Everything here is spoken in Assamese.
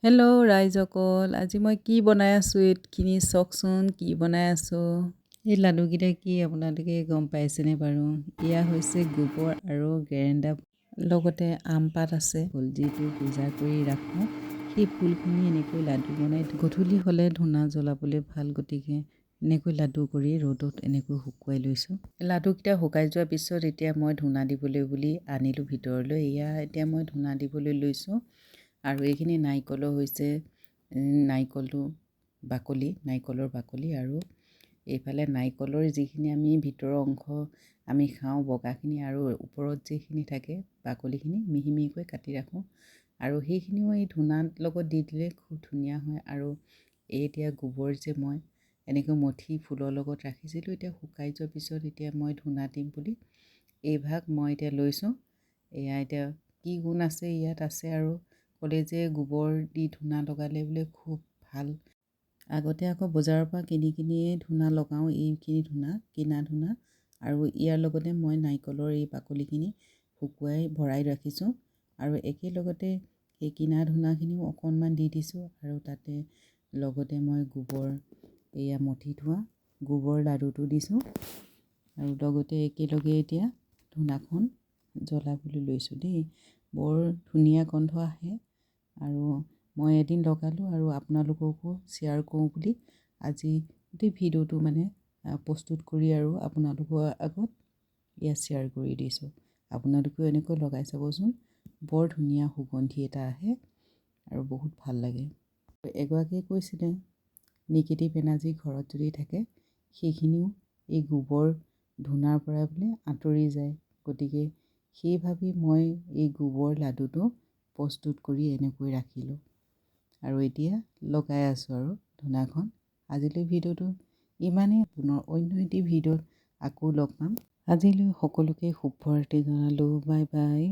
হেল্ল' ৰাইজসকল, আজি মই কি বনাই আছোঁ এইখিনি চাওকচোন কি বনাই আছোঁ। এই লাডুকেইটা কি আপোনালোকে গম পাইছেনে বাৰু? এয়া হৈছে গোবৰ আৰু গেৰেণ্ডা, লগতে আম পাত আছে, ফুল যিটো পূজা কৰি ৰাখোঁ। সেই ফুলখিনি এনেকৈ লাডু বনাই গধূলি হ'লে ধূনা জ্বলাবলৈ ভাল, গতিকে এনেকৈ লাডু কৰি ৰ'দত এনেকৈ শুকুৱাই লৈছোঁ। লাডুকেইটা শুকাই যোৱাৰ পিছত এতিয়া মই ধূনা দিবলৈ বুলি আনিলোঁ ভিতৰলৈ। এয়া এতিয়া মই ধূনা দিবলৈ লৈছোঁ। আৰু এইখিনি নাৰিকলৰ হৈছে নাৰিকলটো নাৰিকলৰ বাকলি, আৰু এইফালে নাৰিকলৰ যিখিনি আমি ভিতৰৰ অংশ আমি খাওঁ বগাখিনি, আৰু ওপৰত যিখিনি থাকে বাকলিখিনি মিহি মিহিকৈ কাটি ৰাখোঁ, আৰু সেইখিনিও এই ধূনাৰ লগত দি দিলে খুব ধুনীয়া হয়। আৰু এতিয়া গোবৰ যে মই এনেকৈ মঠি ফুলৰ লগত ৰাখিছিলোঁ, এতিয়া শুকাই যোৱাৰ পিছত এতিয়া মই ধূনা দিম বুলি এইভাগ মই এতিয়া লৈছোঁ। এয়া এতিয়া কি গুণ আছে ইয়াত আছে, আৰু ক'লে যে গোবৰ দি ধূনা লগালে বোলে খুব ভাল। আগতে আকৌ বজাৰৰ পৰা কিনিয়ে ধূনা লগাওঁ, এইখিনি ধূনা কিনা ধূনা, আৰু ইয়াৰ লগতে মই নাৰিকলৰ এই বাকলিখিনি শুকুৱাই ভৰাই ৰাখিছোঁ, আৰু একেলগতে সেই কিনা ধূনাখিনিও অকণমান দি দিছোঁ, আৰু তাতে লগতে মই গোবৰ এয়া মঠি থোৱা গোবৰ লাডুটো দিছোঁ, আৰু লগতে একেলগে এতিয়া ধূনাখন জ্বলাবলৈ লৈছোঁ দেই। বৰ ধুনীয়া গোন্ধ আহে, আৰু মই এদিন লগালোঁ আৰু আপোনালোককো শ্বেয়াৰ কৰোঁ বুলি আজি গোটেই ভিডিঅ'টো প্ৰস্তুত কৰি আৰু আপোনালোকৰ আগত ইয়াত শ্বেয়াৰ কৰি দিছোঁ। আপোনালোকেও এনেকৈ লগাই চাবচোন, বৰ ধুনীয়া সুগন্ধি এটা আহে আৰু বহুত ভাল লাগে। এগৰাকীয়ে কৈছিলে নিগেটিভ এনাৰ্জি ঘৰত যদি থাকে সেইখিনিও এই গোবৰ ধূনাৰ পৰা বোলে আঁতৰি যায়, গতিকে সেই ভাবি মই এই গোবৰ লাডুটো প্ৰস্তুত কৰি এনেকৈ ৰাখিলোঁ, আৰু এতিয়া লগাই আছোঁ আৰু ধূনাখন। আজিলৈ ভিডিঅ'টো ইমানেই, পুনৰ অন্য এটি ভিডিঅ'ত আকৌ লগ পাম। আজিলৈ সকলোকে শুভৰাত্ৰি জনালোঁ, বাই বাই।